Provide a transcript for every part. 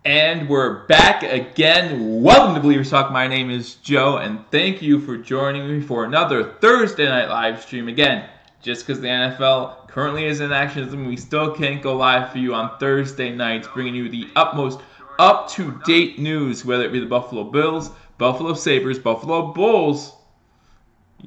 And we're back again. Welcome to Believers Talk. My name is Joe, and thank you for joining me for another Thursday night live stream. Again, just because the NFL currently is in action, we still can't go live for you on Thursday nights, bringing you the utmost up-to-date news, whether it be the Buffalo Bills, Buffalo Sabres, Buffalo Bulls.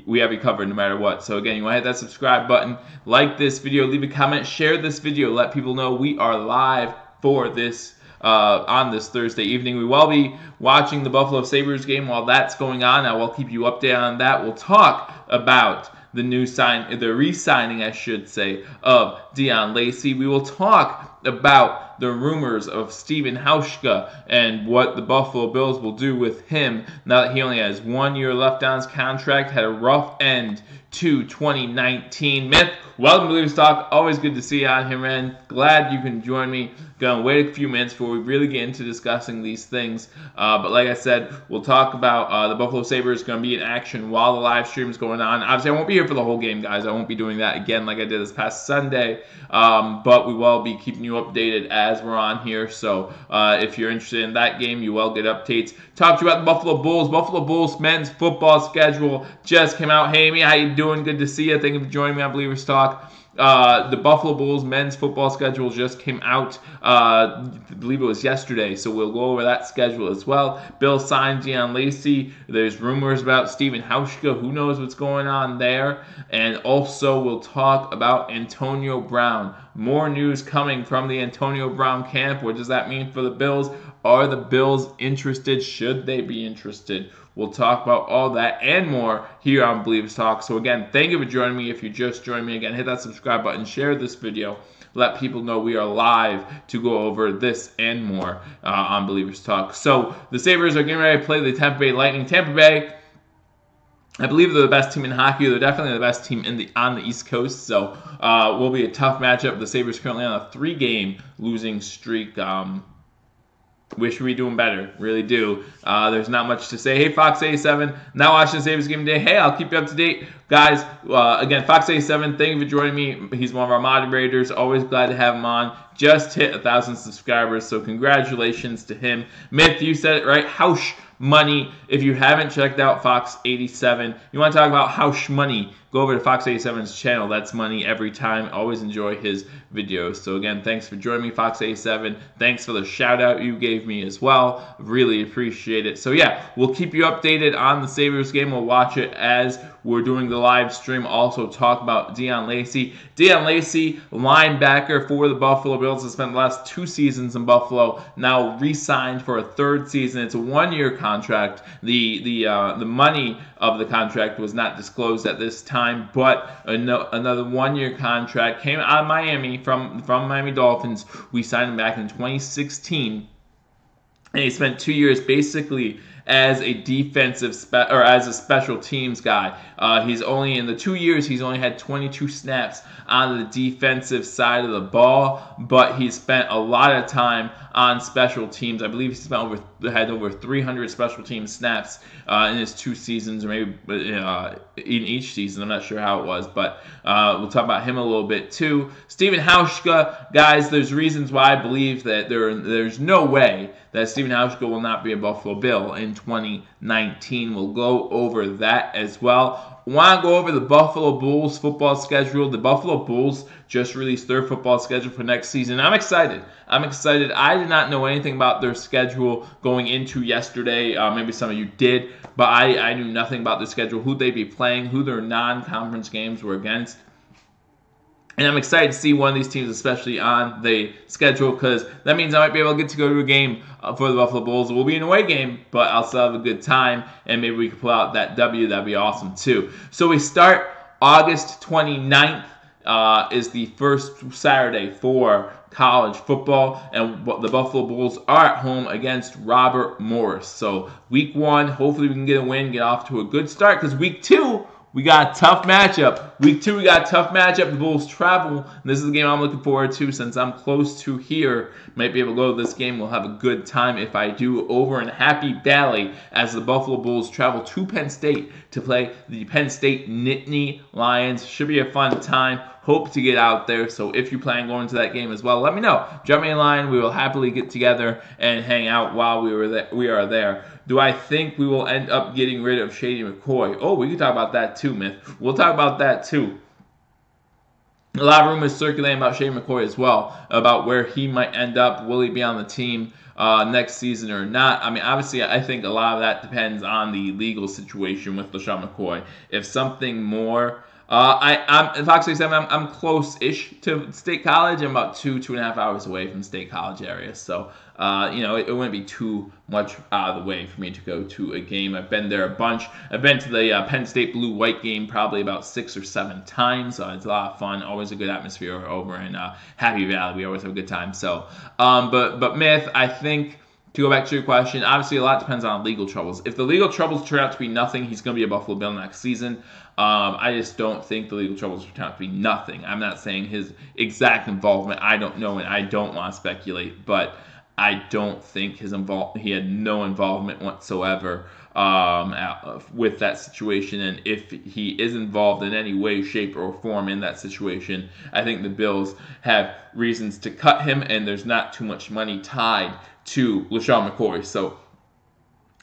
We have you covered no matter what. So again, you want to hit that subscribe button, like this video, leave a comment, share this video, let people know we are live for this on this Thursday evening. We will be watching the Buffalo Sabres game while that's going on. I will keep you updated on that. We'll talk about the re-signing, I should say, of Deon Lacey. We will talk about the rumors of Stephen Hauschka and what the Buffalo Bills will do with him now that he only has 1 year left on his contract. Had a rough end to 2019. Myth, welcome to Believers Talk. Always good to see you on here, man. Glad you can join me. Gonna wait a few minutes before we really get into discussing these things. But like I said, we'll talk about the Buffalo Sabres going to be in action while the live stream is going on. Obviously, I won't be here for the whole game, guys. I won't be doing that again like I did this past Sunday. But we will be keeping you updated as we're on here. So if you're interested in that game, you will get updates. Talk to you about the Buffalo Bulls. Buffalo Bulls men's football schedule just came out. Hey, Amy, how you doing? Good to see you. Thank you for joining me on Believers Talk. The Buffalo Bulls men's football schedule just came out, I believe it was yesterday, so we'll go over that schedule as well. Bill signed Deon Lacey. There's rumors about Stephen Hauschka. Who knows what's going on there? And also we'll talk about Antonio Brown. More news coming from the Antonio Brown camp. What does that mean for the Bills? Are the Bills interested? Should they be interested? We'll talk about all that and more here on Believers Talk. So again, thank you for joining me. If you just joined me, again, hit that subscribe button, share this video, let people know we are live to go over this and more on Believers Talk. So the Sabres are getting ready to play the Tampa Bay Lightning. Tampa Bay, I believe they're the best team in hockey. They're definitely the best team on the East Coast. So will be a tough matchup. The Sabres currently on a 3-game losing streak. Wish we were doing better, really do. There's not much to say. Hey, Fox 87, now watching the Sabres game today. Hey, I'll keep you up to date. Guys, again, Fox 87, thank you for joining me. He's one of our moderators. Always glad to have him on. Just hit 1,000 subscribers, so congratulations to him. Myth, you said it right. Hausch Money. If you haven't checked out Fox 87, you want to talk about Hausch Money, go over to Fox 87's channel. That's money every time. Always enjoy his videos. So again, thanks for joining me, Fox 87. Thanks for the shout out you gave me as well. Really appreciate it. So yeah, we'll keep you updated on the Sabres game. We'll watch it as we're doing the live stream. Also talk about Deon Lacey. Deon Lacey, linebacker for the Buffalo Bills, has spent the last 2 seasons in Buffalo. Now re-signed for a 3rd season. It's a 1-year contract. The money of the contract was not disclosed at this time, but another 1-year contract came out of Miami from Miami Dolphins. We signed him back in 2016, and he spent 2 years basically as a defensive as a special teams guy. He's only in the 2 years he's only had 22 snaps on the defensive side of the ball, but he's spent a lot of time on special teams. I believe he's had over 300 special team snaps in his 2 seasons, or maybe in each season. I'm not sure how it was, but we'll talk about him a little bit too. Stephen Hauschka, guys, there's reasons why I believe that there's no way that Stephen Hauschka will not be a Buffalo Bill in 2019. We'll go over that as well. Want to go over the Buffalo Bulls football schedule. The Buffalo Bulls just released their football schedule for next season. I'm excited. I did not know anything about their schedule going into yesterday. Maybe some of you did, but I knew nothing about the schedule, who they'd be playing, who their non-conference games were against. And I'm excited to see one of these teams, especially on the schedule, because that means I might be able to get to go to a game for the Buffalo Bulls. It will be an away game, but I'll still have a good time, and maybe we can pull out that W. That'd be awesome, too. So we start August 29th is the first Saturday for college football, and the Buffalo Bulls are at home against Robert Morris. So week 1, hopefully we can get a win, get off to a good start, because week 2, we got a tough matchup. Week 2, we got a tough matchup. The Bulls travel. And this is the game I'm looking forward to since I'm close to here. Might be able to go to this game. We'll have a good time if I do over in Happy Valley as the Buffalo Bulls travel to Penn State to play the Penn State Nittany Lions. Should be a fun time. hope to get out there. So if you plan on going to that game as well, let me know. Drop me a line. We will happily get together and hang out while we are there. Do I think we will end up getting rid of Shady McCoy? Oh, we can talk about that too, Myth. We'll talk about that too. A lot of rumors circulating about Shady McCoy as well, about where he might end up. Will he be on the team next season or not? I mean, obviously, I think a lot of that depends on the legal situation with LeSean McCoy. If something more... I'm Fox 37. I'm close-ish to State College. I'm about 2.5 hours away from State College area. So, it wouldn't be too much out of the way for me to go to a game. I've been there a bunch. I've been to the Penn State Blue-White game probably about 6 or 7 times. It's a lot of fun. Always a good atmosphere over in Happy Valley. We always have a good time. So, but Myth, I think... To go back to your question, obviously a lot depends on legal troubles. If the legal troubles turn out to be nothing, he's going to be a Buffalo Bill next season. I just don't think the legal troubles turn out to be nothing. I'm not saying his exact involvement. I don't know, and I don't want to speculate. But I don't think he had no involvement whatsoever with that situation. And if he is involved in any way, shape, or form in that situation, I think the Bills have reasons to cut him, and there's not too much money tied to LeSean McCoy. So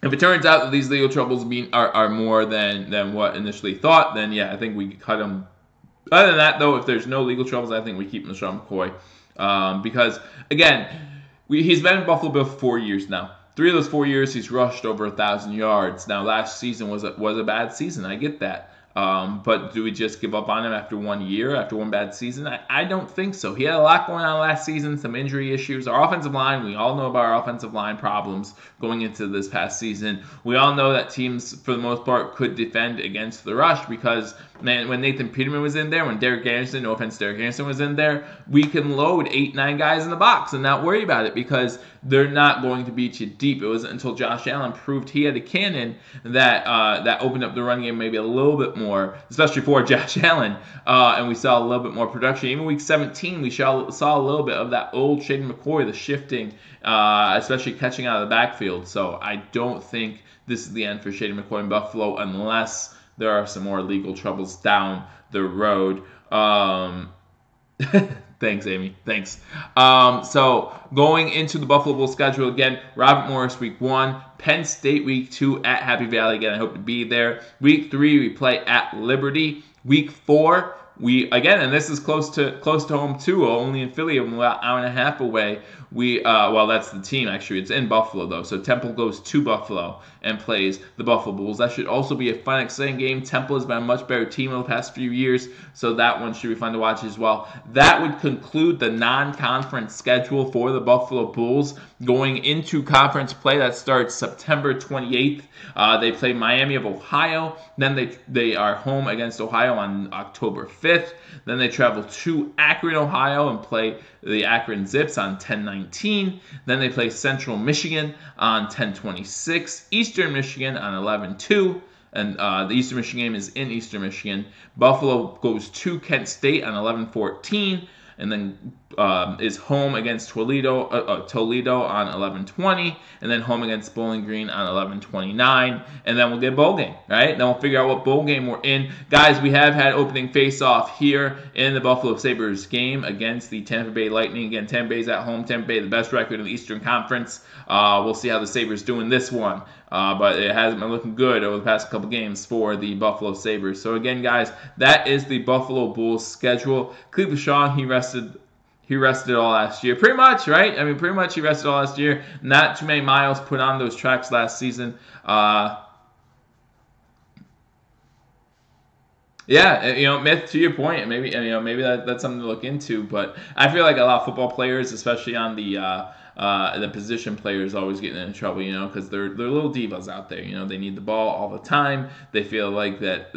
if it turns out that these legal troubles are more than what initially thought, then yeah, I think we could cut him. Other than that, though, if there's no legal troubles, I think we keep LeSean McCoy. Because, again, he's been in Buffalo Bill for 4 years now. 3 of those 4 years, he's rushed over 1,000 yards. Now, last season was a bad season. I get that. But do we just give up on him after 1 year, after one bad season? I don't think so. He had a lot going on last season, some injury issues. Our offensive line, we all know about our offensive line problems going into this past season. We all know that teams, for the most part, could defend against the rush because, man, when Nathan Peterman was in there, when Derek Anderson, no offense, Derek Anderson was in there, we can load 8-9 guys in the box and not worry about it because they're not going to beat you deep. It wasn't until Josh Allen proved he had a cannon that opened up the run game maybe a little bit more, especially for Josh Allen, and we saw a little bit more production. Even week 17, we saw a little bit of that old Shady McCoy, the shifting, especially catching out of the backfield. So I don't think this is the end for Shady McCoy in Buffalo unless there are some more legal troubles down the road. Thanks, Amy. Thanks. So going into the Buffalo Bulls schedule again, Robert Morris week 1, Penn State week 2 at Happy Valley. Again, I hope to be there. Week 3, we play at Liberty. Week 4, we again, and this is close to home too, only in Philly, about an hour and a half away. Well, that's the team actually. It's in Buffalo though, so Temple goes to Buffalo and plays the Buffalo Bulls. That should also be a fun, exciting game. Temple has been a much better team over the past few years, so that one should be fun to watch as well. That would conclude the non-conference schedule for the Buffalo Bulls going into conference play. That starts September 28th. They play Miami of Ohio. Then they are home against Ohio on October 5th. Then they travel to Akron, Ohio, and play the Akron Zips on 10/19. Then they play Central Michigan on 10/26. Eastern Michigan on 11/2. And the Eastern Michigan game is in Eastern Michigan. Buffalo goes to Kent State on 11/14. And then is home against Toledo on 11/20, and then home against Bowling Green on 11/29, and then we'll get a bowl game, right? Then we'll figure out what bowl game we're in. Guys, we have had opening face-off here in the Buffalo Sabres game against the Tampa Bay Lightning. Again, Tampa Bay's at home. Tampa Bay, the best record in the Eastern Conference. We'll see how the Sabres do in this one. But it hasn't been looking good over the past couple games for the Buffalo Sabres. So again, guys, that is the Buffalo Bulls schedule. Cleveland Shaw, he rested all last year. Pretty much, right? I mean, pretty much he rested all last year. Not too many miles put on those tracks last season. Yeah, Myth, to your point, maybe that's something to look into. But I feel like a lot of football players, especially on the position players, always getting in trouble, because they're little divas out there. They need the ball all the time. They feel like that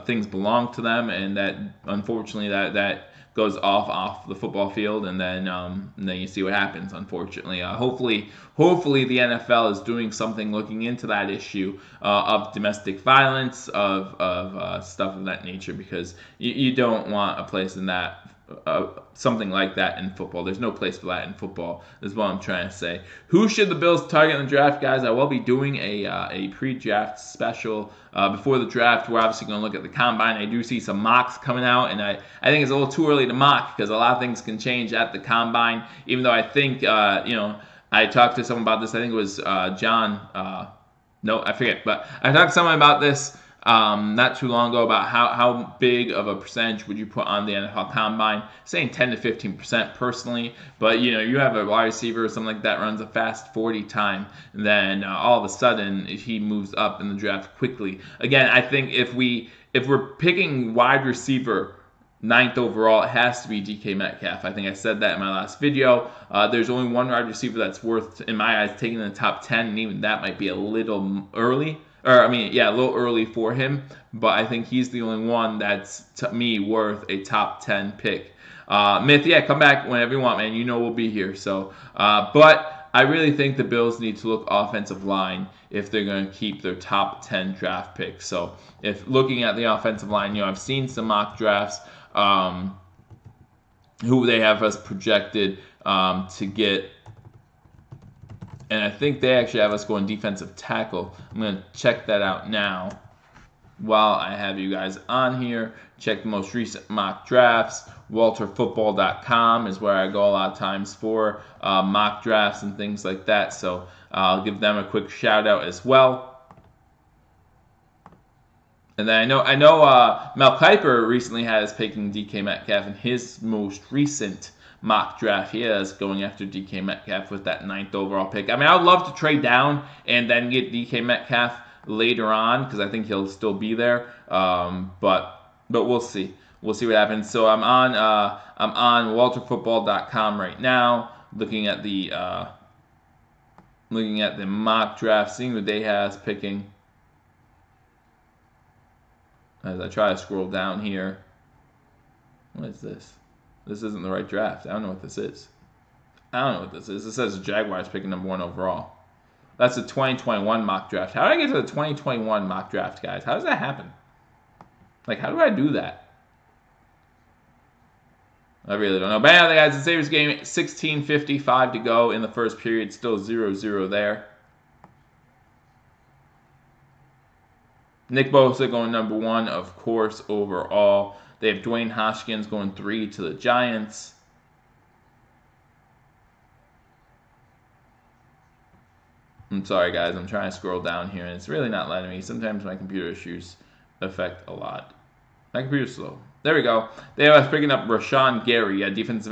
things belong to them, and that unfortunately that goes off the football field, and then you see what happens. Unfortunately, hopefully the NFL is doing something looking into that issue of domestic violence, of stuff of that nature, because you don't want a place in that something like that in football. There's no place for that in football, is what I'm trying to say. Who should the Bills target in the draft, guys? I will be doing a pre-draft special before the draft. We're obviously going to look at the combine. I do see some mocks coming out, and I think it's a little too early to mock because a lot of things can change at the combine, even though I think, I talked to someone about this. I think it was John. No, I forget. But I talked to someone about this not too long ago about how big of a percentage would you put on the NFL Combine, saying 10 to 15% personally. But, you have a wide receiver or something like that runs a fast 40 time, then all of a sudden he moves up in the draft quickly. Again, I think if we're picking wide receiver 9th overall, it has to be DK Metcalf. I think I said that in my last video. There's only one wide receiver that's worth, in my eyes, taking the top 10, and even that might be a little early. A little early for him, but I think he's the only one that's, to me, worth a top 10 pick. Myth, come back whenever you want, man. We'll be here. So, but I really think the Bills need to look offensive line if they're going to keep their top 10 draft picks. So, if looking at the offensive line, I've seen some mock drafts who they have us projected to get. And I think they actually have us going defensive tackle. I'm going to check that out now while I have you guys on here. Check the most recent mock drafts. WalterFootball.com is where I go a lot of times for mock drafts and things like that. So I'll give them a quick shout out as well. And then I know Mel Kiper recently had us picking DK Metcalf in his most recent mock draft. He is going after DK Metcalf with that 9th overall pick. I mean, I would love to trade down and then get DK Metcalf later on because I think he'll still be there. But we'll see. We'll see what happens. So I'm on WalterFootball.com right now, looking at the mock draft, seeing what they has picking. As I try to scroll down here, what is this? This isn't the right draft. I don't know what this is. It says Jaguars picking number 1 overall. That's the 2021 mock draft. How did I get to the 2021 mock draft, guys? How does that happen? How do I do that? I really don't know. But anyway, guys, the Sabres game, 16:55 to go in the first period. Still 0-0 there. Nick Bosa going number 1, of course, overall. They have Dwayne Hauschka going 3 to the Giants. I'm sorry, guys. I'm trying to scroll down here, and it's really not letting me. Sometimes my computer issues affect a lot. My computer's slow. There we go. They have us picking up Rashawn Gary, a defensive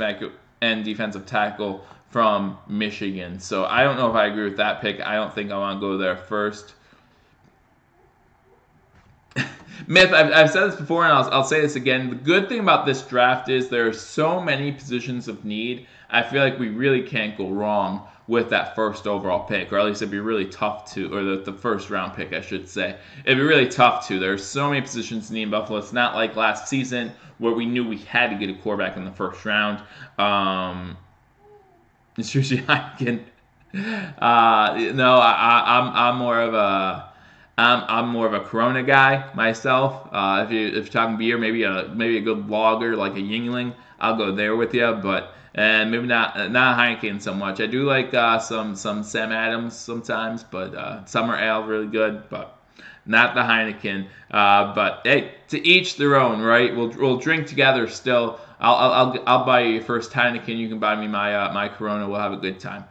tackle from Michigan. So I don't know if I agree with that pick. I don't think I want to go there first. Myth, I've said this before, and I'll say this again. The good thing about this draft is there are so many positions of need. I feel like we really can't go wrong with that first overall pick, or at least it'd be really tough to, or the first round pick, I should say. It'd be really tough to. There are so many positions of need in Buffalo. It's not like last season where we knew we had to get a quarterback in the first round. It's usually I'm more of a... I'm more of a Corona guy myself. If you're talking beer, maybe a good lager like a Yingling, I'll go there with you. But maybe not Heineken so much. I do like some Sam Adams sometimes, but Summer Ale really good, but not the Heineken. But hey, to each their own, right? We'll drink together still. I'll buy you your first Heineken. You can buy me my Corona. We'll have a good time.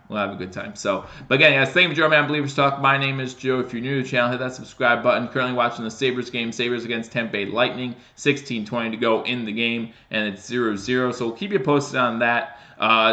So, but again, guys, thank you for joining me on Bill-ievers Talk. My name is Joe. If you're new to the channel, hit that subscribe button. Currently watching the Sabres game. Sabres against Tampa Bay Lightning. 16:20 to go in the game, and it's 0-0. So we'll keep you posted on that.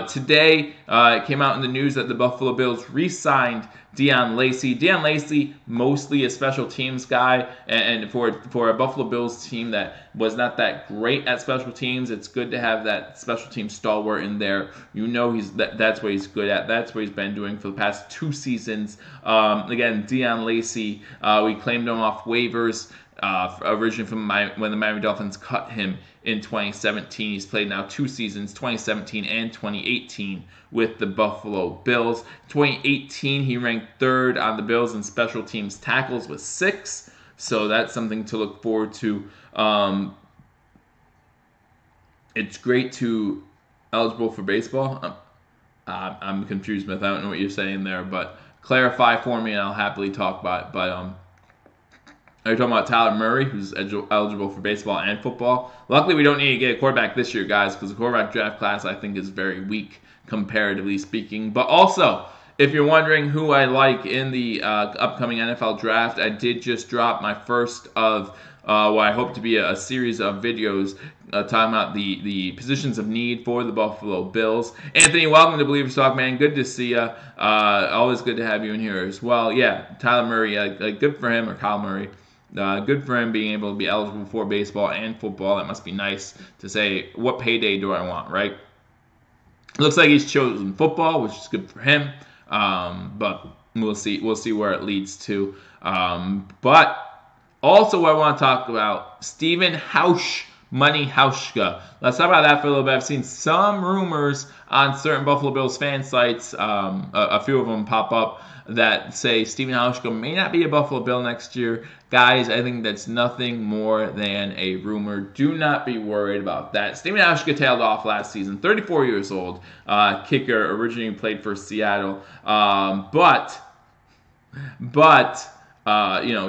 Today, it came out in the news that the Buffalo Bills re-signed Deon Lacey. Deon Lacey, mostly a special teams guy, and for a Buffalo Bills team that was not that great at special teams, it's good to have that special team stalwart in there. That's what he's good at. That's what he's been doing for the past 2 seasons. Again, Deon Lacey, we claimed him off waivers. Originally from when the Miami Dolphins cut him in 2017. He's played now 2 seasons, 2017 and 2018, with the Buffalo Bills. 2018, he ranked 3rd on the Bills in special teams tackles with 6, so that's something to look forward to. it's great to eligible for baseball. I'm confused, Smith. I don't know what you're saying there, but clarify for me, and I'll happily talk about it. But are you talking about Tyler Murray, who's eligible for baseball and football? Luckily, we don't need to get a quarterback this year, guys, because the quarterback draft class, I think, is very weak, comparatively speaking. But also, if you're wondering who I like in the upcoming NFL draft, I did just drop my first of what I hope to be a series of videos talking about the positions of need for the Buffalo Bills. Anthony, welcome to Bill-ievers Talk, man. Good to see you. Always good to have you in here as well. Yeah, Tyler Murray, good for him, or Kyle Murray. Good for him being able to be eligible for baseball and football. That must be nice to say, what payday do I want, right? Looks like he's chosen football, which is good for him. But we'll see where it leads to. But also, what I want to talk about, Stephen Hauschka. Let's talk about that for a little bit. I've seen some rumors on certain Buffalo Bills fan sites, a few of them pop up, that say Stephen Hauschka may not be a Buffalo Bill next year. Guys, I think that's nothing more than a rumor. Do not be worried about that. Stephen Hauschka tailed off last season, 34 years old, kicker, originally played for Seattle, but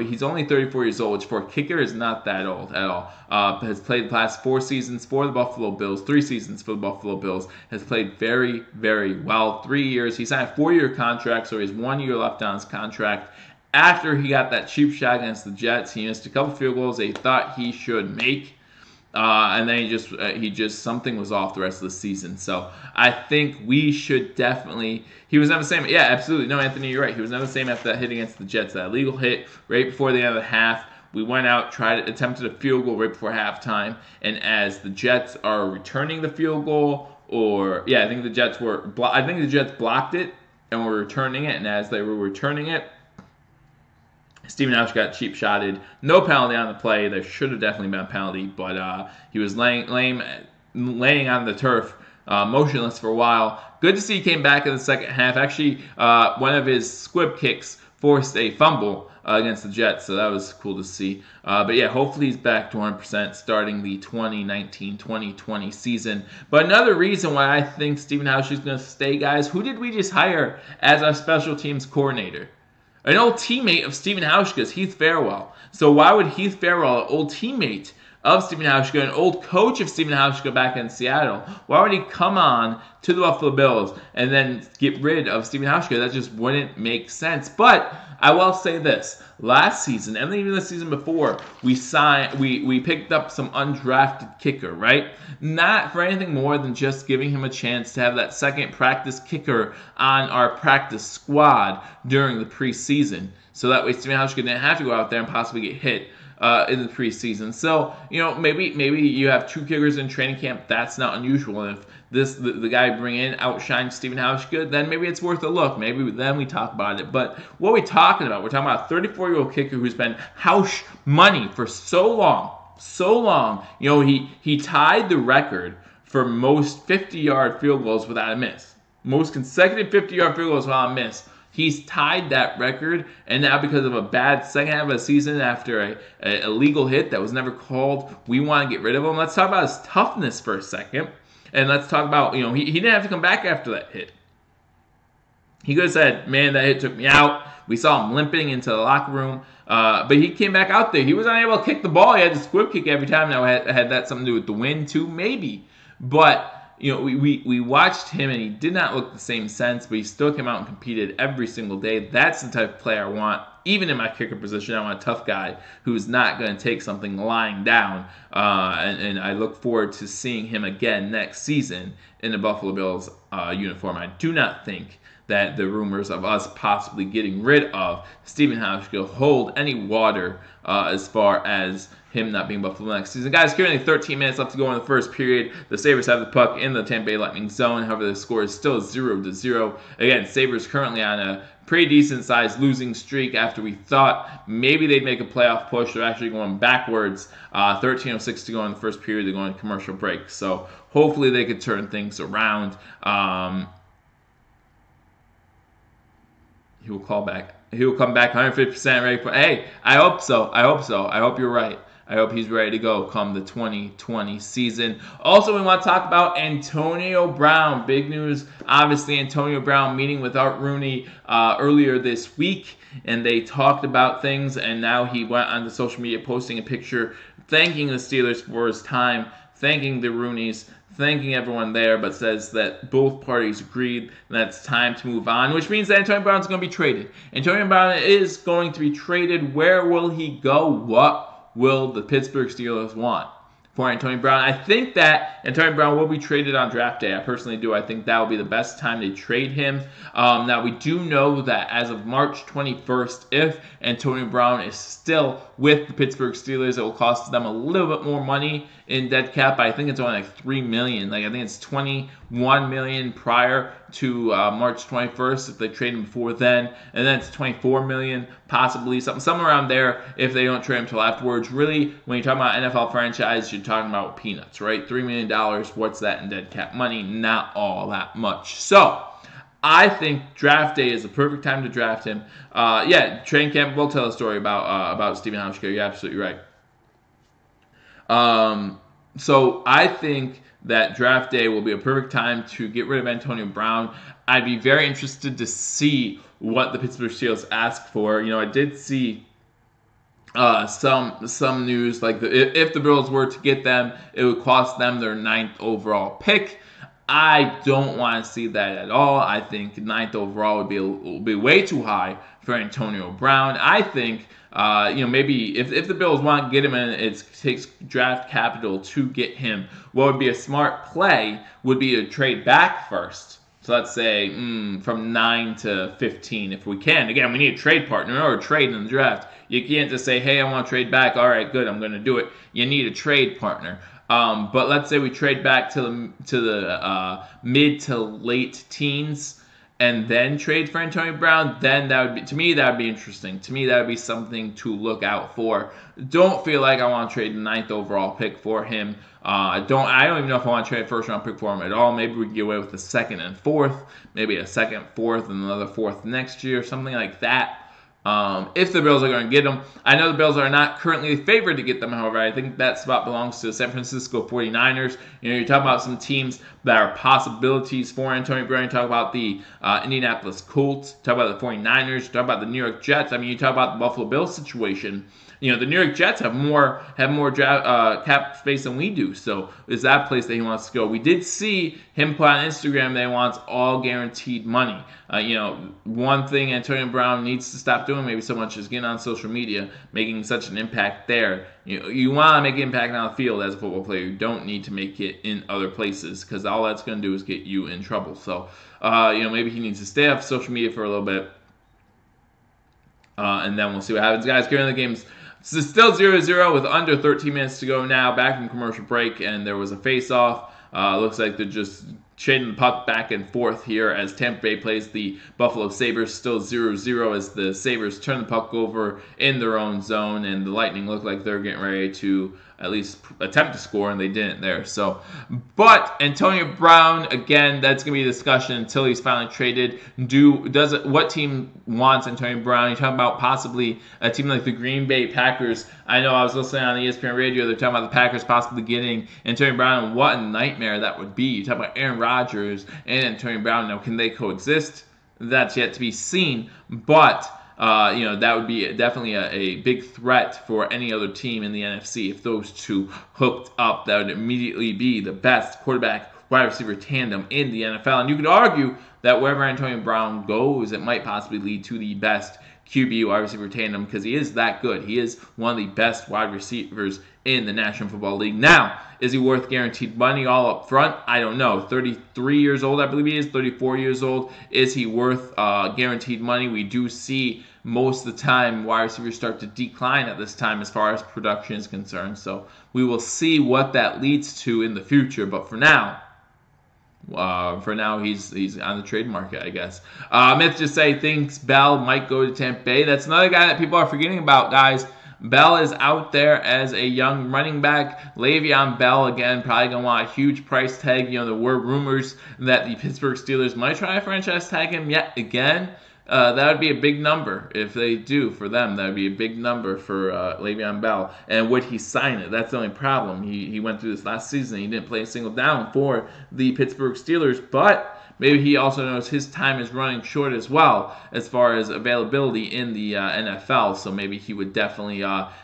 he's only 34 years old, which for a kicker is not that old at all. Has played the last 4 seasons for the Buffalo Bills, 3 seasons for the Buffalo Bills. Has played very, very well. 3 years. He signed a 4-year contract, so he has 1 year left on his contract. After he got that cheap shot against the Jets, he missed a couple field goals they thought he should make. And then he just something was off the rest of the season. So I think we should definitely. He was never the same. Yeah, absolutely. No, Anthony, you're right. He was never the same after that hit against the Jets. That illegal hit right before the end of the half. We went out, attempted a field goal right before halftime, and as the Jets are returning the field goal, I think the Jets blocked it and were returning it, and as they were returning it, Stephen Hauschka got cheap shotted. No penalty on the play. There should have definitely been a penalty, but he was laying on the turf, motionless for a while. Good to see he came back in the second half. Actually, one of his squib kicks forced a fumble against the Jets, so that was cool to see. But yeah, hopefully he's back to 100% starting the 2019-2020 season. But another reason why I think Stephen Hauschka is going to stay, guys, who did we just hire as our special teams coordinator? An old teammate of Stephen Hauschka's, Heath Farwell. So why would Heath Farwell, an old teammate of Stephen Hauschka, an old coach of Stephen Hauschka back in Seattle, why would he come on to the Buffalo Bills and then get rid of Stephen Hauschka? That just wouldn't make sense. But I will say this. Last season, and even the season before, we picked up some undrafted kicker, right? Not for anything more than just giving him a chance to have that second practice kicker on our practice squad during the preseason. So that way Stephen Hauschka didn't have to go out there and possibly get hit in the preseason. So, maybe you have 2 kickers in training camp. That's not unusual. And if the guy you bring in outshines Stephen Hauschka, then maybe it's worth a look. Maybe then we talk about it. But what are we talking about? We're talking about a 34-year-old kicker who's been house money for so long. He tied the record for most 50-yard field goals without a miss. Most consecutive 50-yard field goals without a miss. He's tied that record, and now because of a bad second half of the season after a illegal hit that was never called, we want to get rid of him. Let's talk about his toughness for a second, and let's talk about, he didn't have to come back after that hit. He could have said, man, that hit took me out. We saw him limping into the locker room, but he came back out there. He was unable to kick the ball. He had to squib kick every time. Now, had that something to do with the wind too? Maybe, but we watched him, and he did not look the same sense, but he still came out and competed every single day. That's the type of player I want. Even in my kicker position, I want a tough guy who's not going to take something lying down. And I look forward to seeing him again next season in the Buffalo Bills uniform. I do not think that the rumors of us possibly getting rid of Stephen Hauschka hold any water as far as him not being Buffalo next season. Guys, currently 13 minutes left to go in the first period. The Sabres have the puck in the Tampa Bay Lightning zone. However, the score is still 0-0. Again, Sabres currently on a pretty decent-sized losing streak after we thought maybe they'd make a playoff push. They're actually going backwards. 13:06 to go in the first period. They're going to commercial break. So hopefully they could turn things around. He will come back 150% ready for. Hey, I hope so. I hope you're right. I hope he's ready to go come the 2020 season. Also, we want to talk about Antonio Brown. Big news, obviously, Antonio Brown meeting with Art Rooney earlier this week, and they talked about things, and now he went on the social media posting a picture thanking the Steelers for his time, thanking the Rooneys, thanking everyone there, but says that both parties agreed that it's time to move on, which means that Antonio Brown is going to be traded. Antonio Brown is going to be traded. Where will he go? What will the Pittsburgh Steelers want for Antonio Brown? I think that Antonio Brown will be traded on draft day. I personally do. I think that will be the best time to trade him. Now, we do know that as of March 21st, if Antonio Brown is still with the Pittsburgh Steelers, it will cost them a little bit more money in dead cap. I think it's only like $3 million. I think it's $21 million prior to March 21st if they trade him before then, and then it's $24 million, possibly somewhere around there if they don't trade him until afterwards. Really, when you're talking about NFL franchise, you're talking about peanuts, right? $3 million, what's that in dead cap money? Not all that much. So I think draft day is the perfect time to draft him. Training camp will tell a story about Stephen Hauschka. You're absolutely right. So I think that draft day will be a perfect time to get rid of Antonio Brown. I'd be very interested to see what the Pittsburgh Steelers ask for. I did see some news like if the Bills were to get them, it would cost them their 9th overall pick. I don't want to see that at all. I think 9th overall would be way too high for Antonio Brown. I think maybe if the Bills want to get him and it takes draft capital to get him, what would be a smart play would be to trade back first. So let's say from 9 to 15 if we can. Again, we need a trade partner or a trade in the draft. You can't just say, hey, I want to trade back. All right, good, I'm going to do it. You need a trade partner. But let's say we trade back to the mid to late teens and then trade for Antonio Brown, then that would be interesting. To me, that would be something to look out for. Don't feel like I want to trade the 9th overall pick for him. I don't even know if I want to trade a first round pick for him at all. Maybe we can get away with the 2nd and 4th, maybe a 2nd, 4th, and another 4th next year, something like that. If the Bills are going to get them. I know the Bills are not currently favored to get them, however. I think that spot belongs to the San Francisco 49ers. You're talking about some teams that are possibilities for Antonio Brown. You talk about the Indianapolis Colts. You talk about the 49ers. You talk about the New York Jets. You talk about the Buffalo Bills situation. The New York Jets have more cap space than we do. So is that place that he wants to go? We did see him put on Instagram that he wants all guaranteed money. One thing Antonio Brown needs to stop doing maybe so much is getting on social media, making such an impact there. You want to make an impact on the field as a football player. You don't need to make it in other places because all that's going to do is get you in trouble. So, maybe he needs to stay off social media for a little bit. And then we'll see what happens. Guys, carrying the games. It's still 0-0 with under 13 minutes to go now. Back from commercial break, and there was a face-off. Looks like they're just trading the puck back and forth here as Tampa Bay plays the Buffalo Sabres. Still 0-0 as the Sabres turn the puck over in their own zone, and the Lightning look like they're getting ready to at least attempt to score, and they didn't there. So, but Antonio Brown, again, that's going to be a discussion until he's finally traded. What team wants Antonio Brown? You're talking about possibly a team like the Green Bay Packers. I know I was listening on ESPN Radio. They're talking about the Packers possibly getting Antonio Brown, and what a nightmare that would be. You talk about Aaron Rodgers and Antonio Brown. Now, can they coexist? That's yet to be seen, but that would be definitely a big threat for any other team in the NFC. If those two hooked up, that would immediately be the best quarterback wide receiver tandem in the NFL. And you could argue that wherever Antonio Brown goes, it might possibly lead to the best QB wide receiver tandem because he is that good. He is one of the best wide receivers in the National Football League. Now, is he worth guaranteed money all up front? I don't know. 33 years old, I believe he is. 34 years old. Is he worth guaranteed money? We do see most of the time wide receivers start to decline at this time as far as production is concerned. So we will see what that leads to in the future. But for now, he's on the trade market, I guess. Myth just say thinks Bell might go to Tampa Bay. That's another guy that people are forgetting about, guys. Bell is out there as a young running back. Le'Veon Bell, again, probably going to want a huge price tag. There were rumors that the Pittsburgh Steelers might try to franchise tag him yet again. that would be a big number if they do for them. That would be a big number for Le'Veon Bell. And would he sign it? That's the only problem. He went through this last season. He didn't play a single down for the Pittsburgh Steelers, but maybe he also knows his time is running short as well as far as availability in the NFL. So maybe he would definitely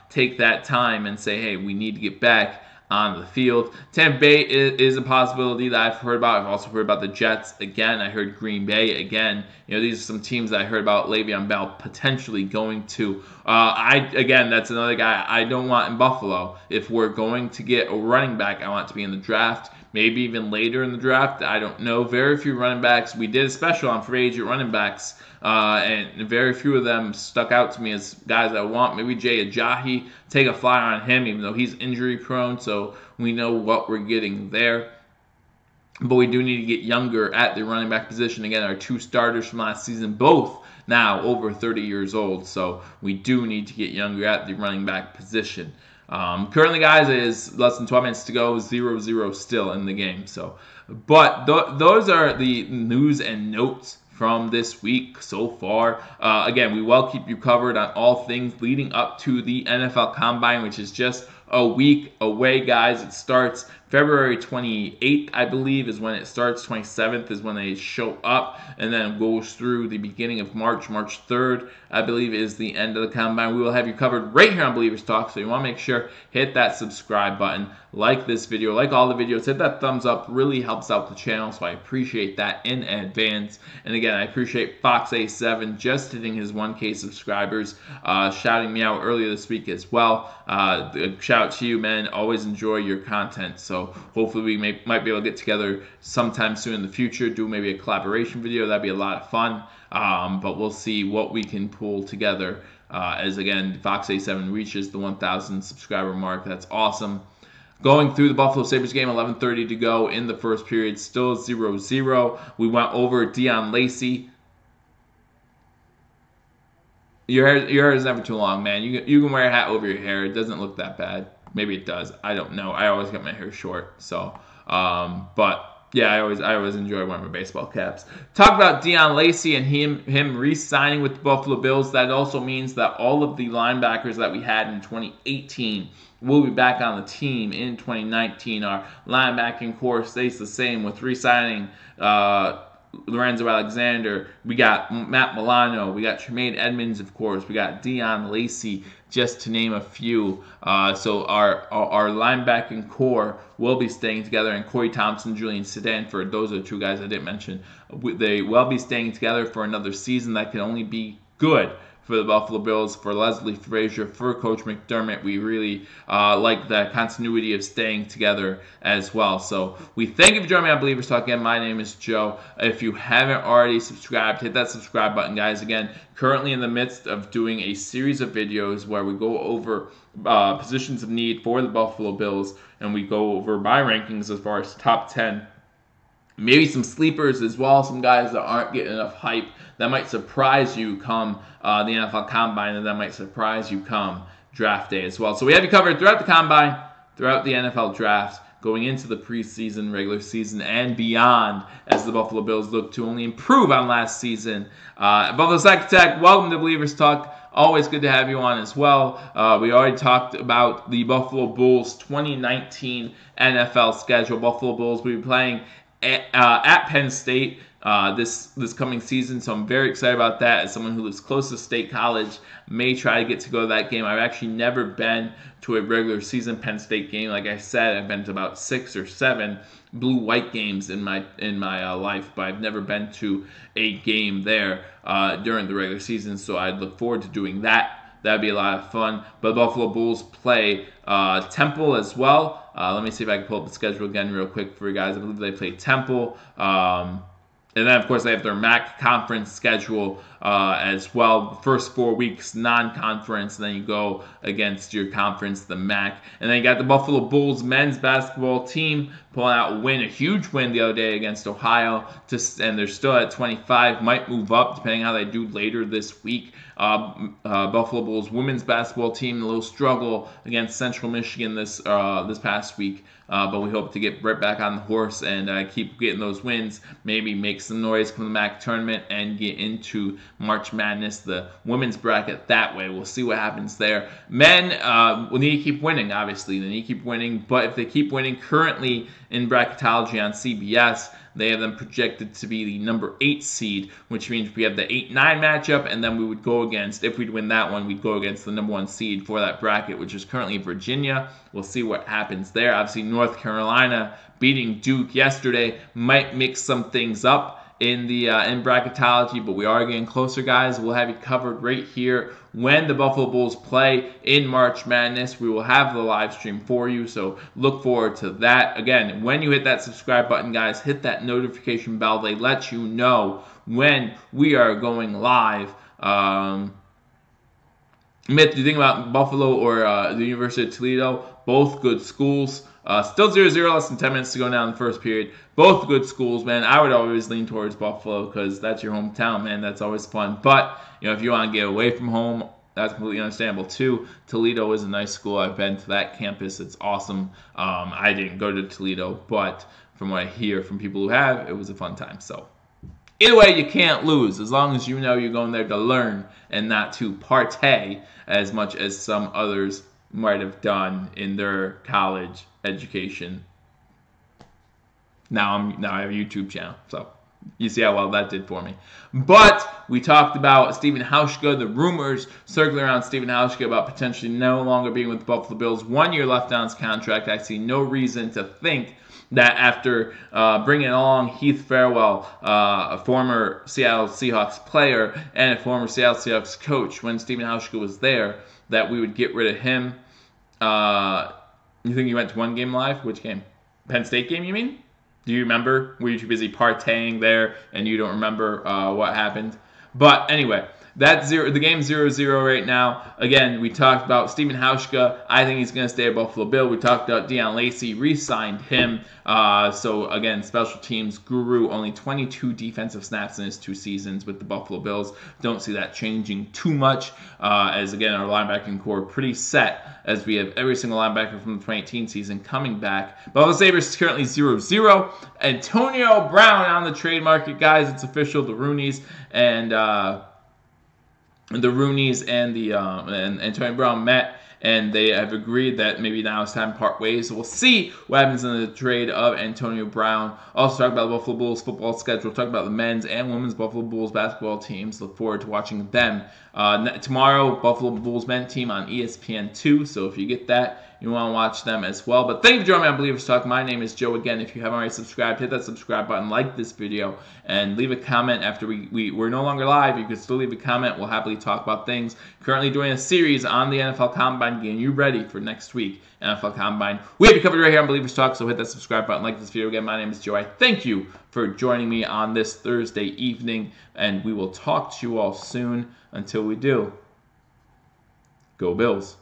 take that time and say, hey, we need to get back on the field. Tampa Bay is a possibility that I've heard about. I've also heard about the Jets again. I heard Green Bay again. These are some teams that I heard about Le'Veon Bell potentially going to. Again, that's another guy I don't want in Buffalo. If we're going to get a running back, I want it to be in the draft. Maybe even later in the draft. I don't know. Very few running backs. We did a special on free agent running backs, and very few of them stuck out to me as guys I want. Maybe Jay Ajayi, take a flyer on him, even though he's injury prone, so we know what we're getting there. But we do need to get younger at the running back position. Again, our two starters from last season, both now over 30 years old, so we do need to get younger at the running back position. Currently, guys, it is less than 12 minutes to go, 0-0 still in the game. But those are the news and notes from this week so far. Again, we will keep you covered on all things leading up to the NFL Combine, which is just a week away, guys. It starts February 28th, I believe, is when it starts. 27th is when they show up, and then goes through the beginning of March. March 3rd, I believe, is the end of the Combine. We will have you covered right here on Bill-ievers Talk, so you want to make sure, hit that subscribe button, like this video, like all the videos, hit that thumbs up, really helps out the channel, so I appreciate that in advance. And again, I appreciate Fox A7 just hitting his 1K subscribers, shouting me out earlier this week as well. Shout out to you, man. Always enjoy your content, so hopefully we might be able to get together sometime soon in the future, do maybe a collaboration video. That'd be a lot of fun, but we'll see what we can pull together as, again, Fox A7 reaches the 1,000 subscriber mark. That's awesome. Going through the Buffalo Sabres game, 11:30 to go in the first period, still 0-0. We went over Deon Lacey. Your hair is never too long, man. You can wear a hat over your hair. It doesn't look that bad. Maybe it does. I don't know. I always get my hair short. So, but yeah, I always enjoy wearing my baseball caps. Talk about Deon Lacey and him re-signing with the Buffalo Bills. That also means that all of the linebackers that we had in 2018 will be back on the team in 2019. Our linebacking core stays the same with re-signing Lorenzo Alexander. We got Matt Milano. We got Tremaine Edmonds, of course. We got Deon Lacey, just to name a few. So our linebacking core will be staying together. And Corey Thompson, Julian Stanford, those are the two guys I didn't mention. They will be staying together for another season. That can only be good for the Buffalo Bills, for Leslie Frazier, for Coach McDermott. We really like the continuity of staying together as well. So we thank you for joining me on Bill-ievers Talk. Again, my name is Joe. If you haven't already subscribed, hit that subscribe button, guys. Again, currently in the midst of doing a series of videos where we go over positions of need for the Buffalo Bills, and we go over my rankings as far as top 10. Maybe some sleepers as well, some guys that aren't getting enough hype that might surprise you come the NFL Combine, and that might surprise you come draft day as well. So we have you covered throughout the Combine, throughout the NFL Draft, going into the preseason, regular season, and beyond, as the Buffalo Bills look to only improve on last season. Buffalo Sack Attack, welcome to Bill-ievers Talk. Always good to have you on as well. We already talked about the Buffalo Bulls 2019 NFL schedule. Buffalo Bulls will be playing at Penn State this coming season, so I'm very excited about that. As someone who lives close to State College, may try to get to go to that game. I've actually never been to a regular season Penn State game. Like I said, I've been to about 6 or 7 blue-white games in my life, but I've never been to a game there during the regular season, so I'd look forward to doing that. That'd be a lot of fun. But Buffalo Bulls play Temple as well. Let me see if I can pull up the schedule again real quick for you guys. I believe they play Temple. And then, of course, they have their MAC conference schedule as well. The first 4 weeks, non-conference. And then you go against your conference, the MAC. And then you got the Buffalo Bulls men's basketball team pulling out a huge win the other day against Ohio. And they're still at 25. Might move up depending on how they do later this week. Buffalo Bulls women's basketball team, a little struggle against Central Michigan this past week. But we hope to get right back on the horse and keep getting those wins. Maybe make some noise, come to the MAC tournament, and get into March Madness, the women's bracket that way. We'll see what happens there. Men will need to keep winning, obviously. They need to keep winning, but if they keep winning currently in bracketology on CBS, they have them projected to be the number 8 seed, which means we have the 8-9 matchup, and then we would go against, if we'd win that one, we'd go against the number 1 seed for that bracket, which is currently Virginia. We'll see what happens there. Obviously, North Carolina beating Duke yesterday might mix some things up in the in bracketology, but we are getting closer, guys. We'll have you covered right here when the Buffalo Bulls play in March Madness. We will have the live stream for you, so look forward to that. Again, when you hit that subscribe button, guys, hit that notification bell. They let you know when we are going live. Myth, you think about Buffalo or the University of Toledo, both good schools. Still 0-0, less than 10 minutes to go now in the first period. Both good schools, man. I would always lean towards Buffalo because that's your hometown, man. That's always fun. But, you know, if you want to get away from home, that's completely understandable, too. Toledo is a nice school. I've been to that campus. It's awesome. I didn't go to Toledo, but from what I hear from people who have, it was a fun time. So, either way, you can't lose as long as you know you're going there to learn and not to partay as much as some others might have done in their college education. Now I have a YouTube channel, so you see how well that did for me. But we talked about Stephen Hauschka, the rumors circling around Stephen Hauschka about potentially no longer being with the Buffalo Bills. 1 year left on his contract. I see no reason to think that after bringing along Heath Farwell, a former Seattle Seahawks player and a former Seattle Seahawks coach when Stephen Hauschka was there, that we would get rid of him. You think you went to one game live? Which game? Penn State game, you mean? Do you remember? Were you too busy partying there and you don't remember what happened? But anyway, the game's 0-0 right now. Again, we talked about Stephen Hauschka. I think he's going to stay at Buffalo Bill. We talked about Deon Lacey, re-signed him. So again, special teams guru, only 22 defensive snaps in his 2 seasons with the Buffalo Bills. Don't see that changing too much, as again, our linebacking core pretty set, as we have every single linebacker from the 2018 season coming back. Buffalo Sabres is currently 0-0. Antonio Brown on the trade market, guys. It's official. The Rooneys and Antonio Brown met, and they have agreed that maybe now it's time to part ways. So we'll see what happens in the trade of Antonio Brown. Also talk about the Buffalo Bulls football schedule. Talk about the men's and women's Buffalo Bulls basketball teams. Look forward to watching them. Tomorrow, Buffalo Bulls men's team on ESPN2. So if you get that, you want to watch them as well. But thank you for joining me on Believers Talk. My name is Joe. Again, if you haven't already subscribed, hit that subscribe button, like this video, and leave a comment after we're no longer live. You can still leave a comment. We'll happily talk about things. Currently doing a series on the NFL Combine, getting you ready for next week, NFL Combine. We have you covered right here on Believers Talk, so hit that subscribe button, like this video. Again, my name is Joe. I thank you for joining me on this Thursday evening, and we will talk to you all soon. Until we do, go Bills.